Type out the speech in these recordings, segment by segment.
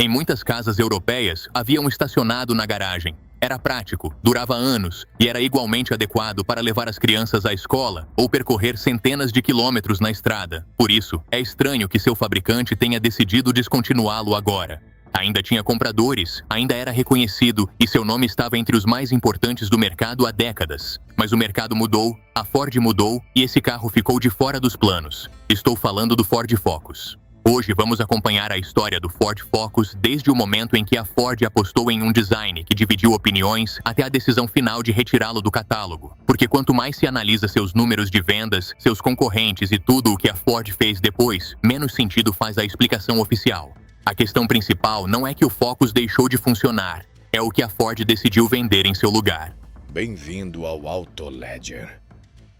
Em muitas casas europeias, havia um estacionado na garagem. Era prático, durava anos e era igualmente adequado para levar as crianças à escola ou percorrer centenas de quilômetros na estrada. Por isso, é estranho que seu fabricante tenha decidido descontinuá-lo agora. Ainda tinha compradores, ainda era reconhecido e seu nome estava entre os mais importantes do mercado há décadas. Mas o mercado mudou, a Ford mudou e esse carro ficou de fora dos planos. Estou falando do Ford Focus. Hoje vamos acompanhar a história do Ford Focus desde o momento em que a Ford apostou em um design que dividiu opiniões até a decisão final de retirá-lo do catálogo. Porque quanto mais se analisa seus números de vendas, seus concorrentes e tudo o que a Ford fez depois, menos sentido faz a explicação oficial. A questão principal não é que o Focus deixou de funcionar, é o que a Ford decidiu vender em seu lugar. Bem-vindo ao Auto Ledger.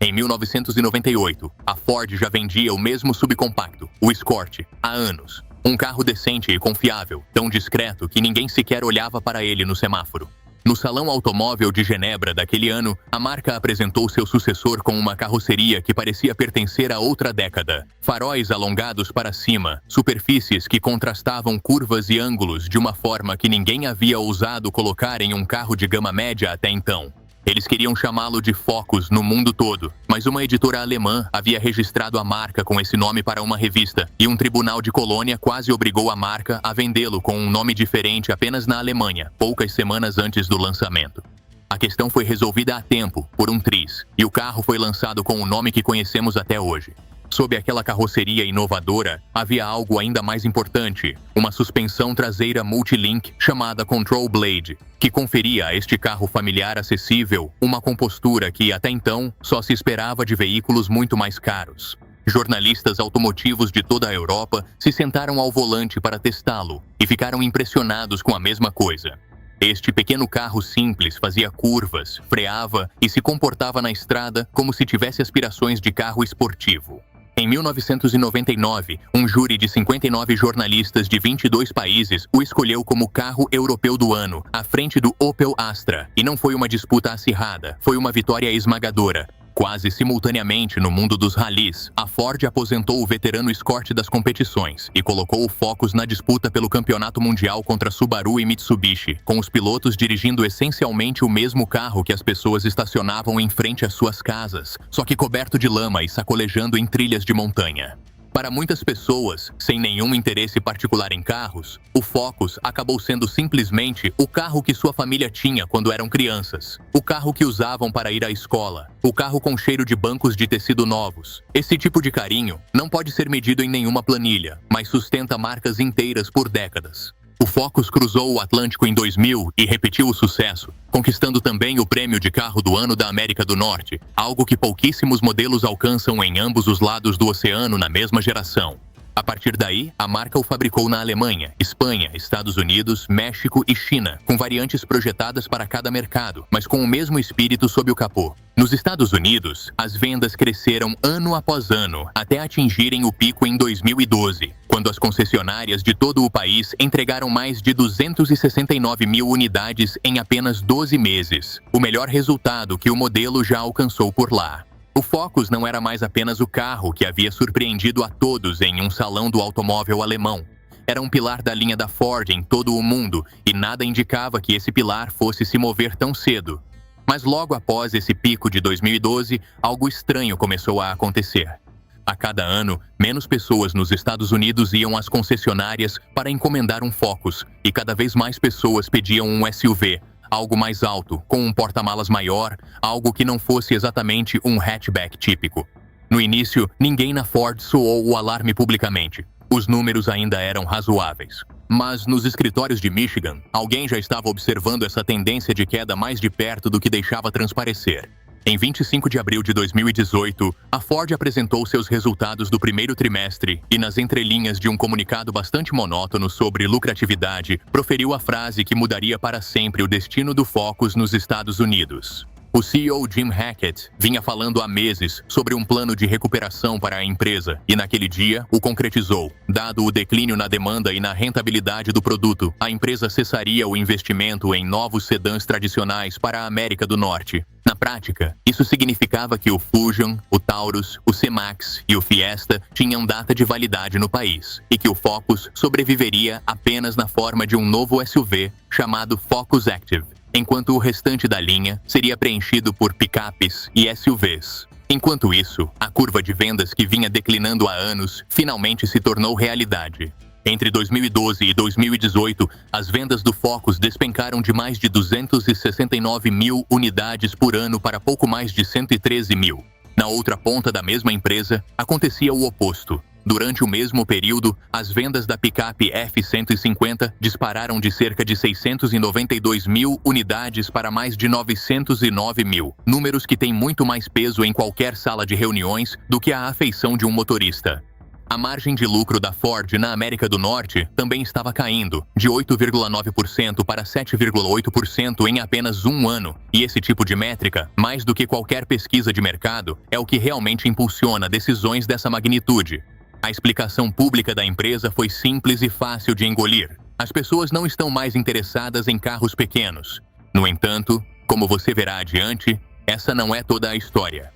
Em 1998, a Ford já vendia o mesmo subcompacto, o Escort, há anos. Um carro decente e confiável, tão discreto que ninguém sequer olhava para ele no semáforo. No Salão Automóvel de Genebra daquele ano, a marca apresentou seu sucessor com uma carroceria que parecia pertencer a outra década. Faróis alongados para cima, superfícies que contrastavam curvas e ângulos de uma forma que ninguém havia ousado colocar em um carro de gama média até então. Eles queriam chamá-lo de Focus no mundo todo, mas uma editora alemã havia registrado a marca com esse nome para uma revista, e um tribunal de Colônia quase obrigou a marca a vendê-lo com um nome diferente apenas na Alemanha, poucas semanas antes do lançamento. A questão foi resolvida a tempo, por um triz, e o carro foi lançado com o nome que conhecemos até hoje. Sob aquela carroceria inovadora, havia algo ainda mais importante, uma suspensão traseira multilink chamada Control Blade, que conferia a este carro familiar acessível uma compostura que, até então, só se esperava de veículos muito mais caros. Jornalistas automotivos de toda a Europa se sentaram ao volante para testá-lo e ficaram impressionados com a mesma coisa. Este pequeno carro simples fazia curvas, freava e se comportava na estrada como se tivesse aspirações de carro esportivo. Em 1999, um júri de 59 jornalistas de 22 países o escolheu como carro europeu do ano, à frente do Opel Astra. E não foi uma disputa acirrada, foi uma vitória esmagadora. Quase simultaneamente no mundo dos ralis, a Ford aposentou o veterano Escort das competições e colocou o Focus na disputa pelo campeonato mundial contra Subaru e Mitsubishi, com os pilotos dirigindo essencialmente o mesmo carro que as pessoas estacionavam em frente às suas casas, só que coberto de lama e sacolejando em trilhas de montanha. Para muitas pessoas, sem nenhum interesse particular em carros, o Focus acabou sendo simplesmente o carro que sua família tinha quando eram crianças. O carro que usavam para ir à escola. O carro com cheiro de bancos de tecido novos. Esse tipo de carinho não pode ser medido em nenhuma planilha, mas sustenta marcas inteiras por décadas. O Focus cruzou o Atlântico em 2000 e repetiu o sucesso, conquistando também o prêmio de carro do ano da América do Norte, algo que pouquíssimos modelos alcançam em ambos os lados do oceano na mesma geração. A partir daí, a marca o fabricou na Alemanha, Espanha, Estados Unidos, México e China, com variantes projetadas para cada mercado, mas com o mesmo espírito sob o capô. Nos Estados Unidos, as vendas cresceram ano após ano, até atingirem o pico em 2012, quando as concessionárias de todo o país entregaram mais de 269 mil unidades em apenas 12 meses, o melhor resultado que o modelo já alcançou por lá. O Focus não era mais apenas o carro que havia surpreendido a todos em um salão do automóvel alemão. Era um pilar da linha da Ford em todo o mundo e nada indicava que esse pilar fosse se mover tão cedo. Mas logo após esse pico de 2012, algo estranho começou a acontecer. A cada ano, menos pessoas nos Estados Unidos iam às concessionárias para encomendar um Focus e cada vez mais pessoas pediam um SUV, algo mais alto, com um porta-malas maior, algo que não fosse exatamente um hatchback típico. No início, ninguém na Ford soou o alarme publicamente. Os números ainda eram razoáveis. Mas nos escritórios de Michigan, alguém já estava observando essa tendência de queda mais de perto do que deixava transparecer. Em 25 de abril de 2018, a Ford apresentou seus resultados do primeiro trimestre e, nas entrelinhas de um comunicado bastante monótono sobre lucratividade, proferiu a frase que mudaria para sempre o destino do Focus nos Estados Unidos. O CEO Jim Hackett vinha falando há meses sobre um plano de recuperação para a empresa e naquele dia o concretizou. Dado o declínio na demanda e na rentabilidade do produto, a empresa cessaria o investimento em novos sedãs tradicionais para a América do Norte. Na prática, isso significava que o Fusion, o Taurus, o C-Max e o Fiesta tinham data de validade no país e que o Focus sobreviveria apenas na forma de um novo SUV chamado Focus Active, enquanto o restante da linha seria preenchido por picapes e SUVs. Enquanto isso, a curva de vendas que vinha declinando há anos finalmente se tornou realidade. Entre 2012 e 2018, as vendas do Focus despencaram de mais de 269 mil unidades por ano para pouco mais de 113 mil. Na outra ponta da mesma empresa, acontecia o oposto. Durante o mesmo período, as vendas da picape F-150 dispararam de cerca de 692 mil unidades para mais de 909 mil, números que têm muito mais peso em qualquer sala de reuniões do que a afeição de um motorista. A margem de lucro da Ford na América do Norte também estava caindo, de 8,9% para 7,8% em apenas um ano, e esse tipo de métrica, mais do que qualquer pesquisa de mercado, é o que realmente impulsiona decisões dessa magnitude. A explicação pública da empresa foi simples e fácil de engolir. As pessoas não estão mais interessadas em carros pequenos. No entanto, como você verá adiante, essa não é toda a história.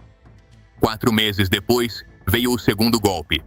4 meses depois, veio o segundo golpe.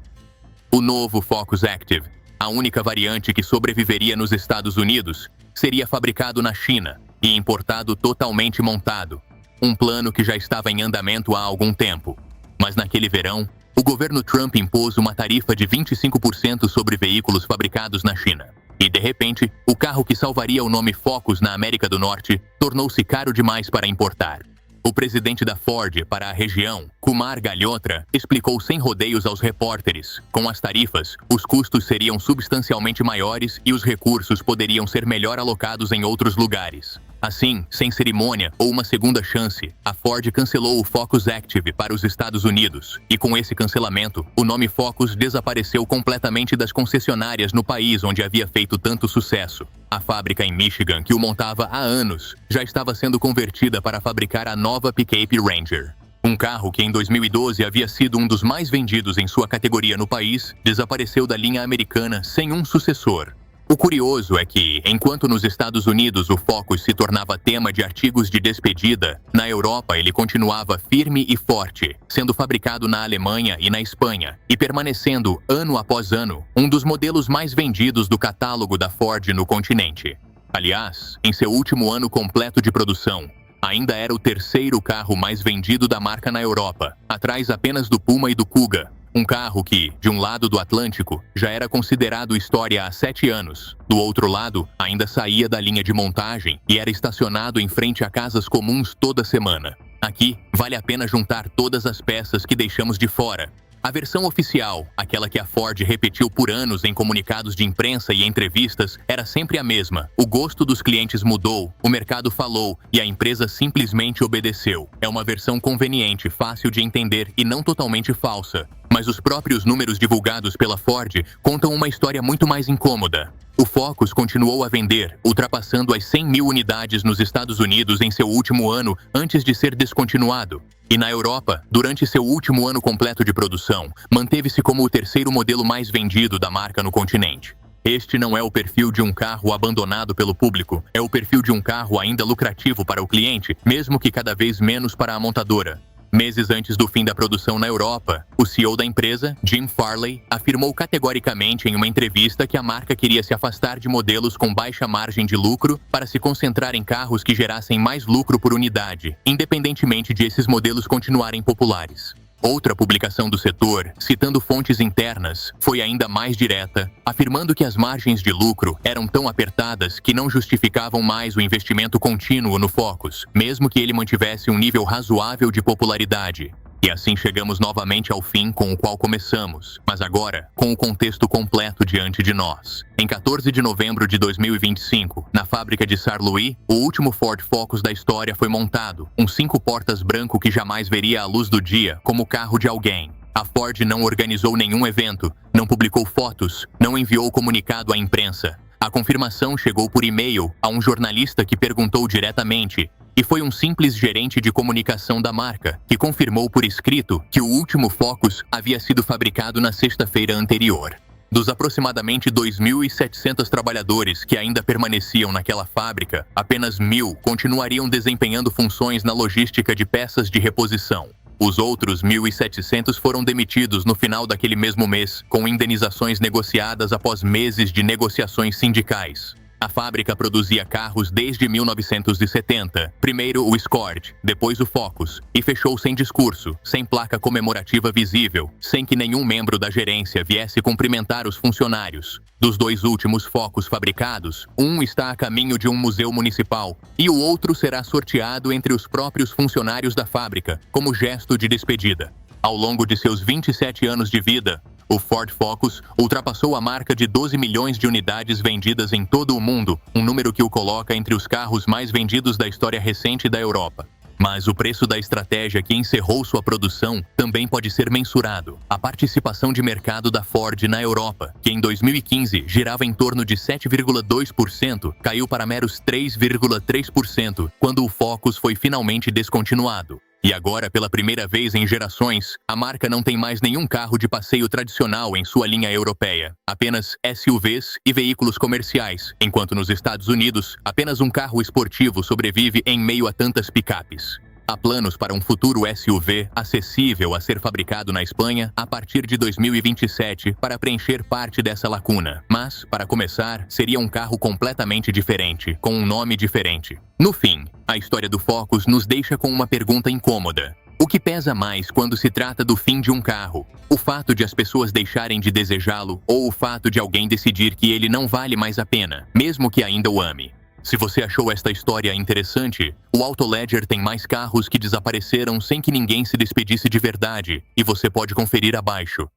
O novo Focus Active, a única variante que sobreviveria nos Estados Unidos, seria fabricado na China e importado totalmente montado, um plano que já estava em andamento há algum tempo. Mas naquele verão, o governo Trump impôs uma tarifa de 25% sobre veículos fabricados na China. E, de repente, o carro que salvaria o nome Focus na América do Norte tornou-se caro demais para importar. O presidente da Ford para a região, Kumar Galhotra, explicou sem rodeios aos repórteres. Com as tarifas, os custos seriam substancialmente maiores e os recursos poderiam ser melhor alocados em outros lugares. Assim, sem cerimônia ou uma segunda chance, a Ford cancelou o Focus Active para os Estados Unidos. E com esse cancelamento, o nome Focus desapareceu completamente das concessionárias no país onde havia feito tanto sucesso. A fábrica em Michigan, que o montava há anos, já estava sendo convertida para fabricar a nova picape Ranger. Um carro que em 2012 havia sido um dos mais vendidos em sua categoria no país, desapareceu da linha americana sem um sucessor. O curioso é que, enquanto nos Estados Unidos o Focus se tornava tema de artigos de despedida, na Europa ele continuava firme e forte, sendo fabricado na Alemanha e na Espanha, e permanecendo, ano após ano, um dos modelos mais vendidos do catálogo da Ford no continente. Aliás, em seu último ano completo de produção, ainda era o terceiro carro mais vendido da marca na Europa, atrás apenas do Puma e do Kuga. Um carro que, de um lado do Atlântico, já era considerado história há 7 anos. Do outro lado, ainda saía da linha de montagem e era estacionado em frente a casas comuns toda semana. Aqui, vale a pena juntar todas as peças que deixamos de fora. A versão oficial, aquela que a Ford repetiu por anos em comunicados de imprensa e entrevistas, era sempre a mesma. O gosto dos clientes mudou, o mercado falou e a empresa simplesmente obedeceu. É uma versão conveniente, fácil de entender e não totalmente falsa. Mas os próprios números divulgados pela Ford contam uma história muito mais incômoda. O Focus continuou a vender, ultrapassando as 100 mil unidades nos Estados Unidos em seu último ano antes de ser descontinuado. E na Europa, durante seu último ano completo de produção, manteve-se como o terceiro modelo mais vendido da marca no continente. Este não é o perfil de um carro abandonado pelo público, é o perfil de um carro ainda lucrativo para o cliente, mesmo que cada vez menos para a montadora. Meses antes do fim da produção na Europa, o CEO da empresa, Jim Farley, afirmou categoricamente em uma entrevista que a marca queria se afastar de modelos com baixa margem de lucro para se concentrar em carros que gerassem mais lucro por unidade, independentemente de esses modelos continuarem populares. Outra publicação do setor, citando fontes internas, foi ainda mais direta, afirmando que as margens de lucro eram tão apertadas que não justificavam mais o investimento contínuo no Focus, mesmo que ele mantivesse um nível razoável de popularidade. E assim chegamos novamente ao fim com o qual começamos, mas agora com o contexto completo diante de nós. Em 14 de novembro de 2025, na fábrica de Saarlouis, o último Ford Focus da história foi montado, um 5 portas branco que jamais veria a luz do dia como carro de alguém. A Ford não organizou nenhum evento, não publicou fotos, não enviou comunicado à imprensa. A confirmação chegou por e-mail a um jornalista que perguntou diretamente: E foi um simples gerente de comunicação da marca que confirmou por escrito que o último Focus havia sido fabricado na sexta-feira anterior. Dos aproximadamente 2.700 trabalhadores que ainda permaneciam naquela fábrica, apenas 1.000 continuariam desempenhando funções na logística de peças de reposição. Os outros 1.700 foram demitidos no final daquele mesmo mês, com indenizações negociadas após meses de negociações sindicais. A fábrica produzia carros desde 1970, primeiro o Escort, depois o Focus, e fechou sem discurso, sem placa comemorativa visível, sem que nenhum membro da gerência viesse cumprimentar os funcionários. Dos 2 últimos Focus fabricados, um está a caminho de um museu municipal e o outro será sorteado entre os próprios funcionários da fábrica, como gesto de despedida. Ao longo de seus 27 anos de vida, o Ford Focus ultrapassou a marca de 12 milhões de unidades vendidas em todo o mundo, um número que o coloca entre os carros mais vendidos da história recente da Europa. Mas o preço da estratégia que encerrou sua produção também pode ser mensurado. A participação de mercado da Ford na Europa, que em 2015 girava em torno de 7,2%, caiu para meros 3,3% quando o Focus foi finalmente descontinuado. E agora, pela primeira vez em gerações, a marca não tem mais nenhum carro de passeio tradicional em sua linha europeia. Apenas SUVs e veículos comerciais, enquanto nos Estados Unidos, apenas um carro esportivo sobrevive em meio a tantas picapes. Há planos para um futuro SUV acessível a ser fabricado na Espanha a partir de 2027 para preencher parte dessa lacuna. Mas, para começar, seria um carro completamente diferente, com um nome diferente. No fim, a história do Focus nos deixa com uma pergunta incômoda. O que pesa mais quando se trata do fim de um carro? O fato de as pessoas deixarem de desejá-lo ou o fato de alguém decidir que ele não vale mais a pena, mesmo que ainda o ame? Se você achou esta história interessante, o Autoledger tem mais carros que desapareceram sem que ninguém se despedisse de verdade, e você pode conferir abaixo.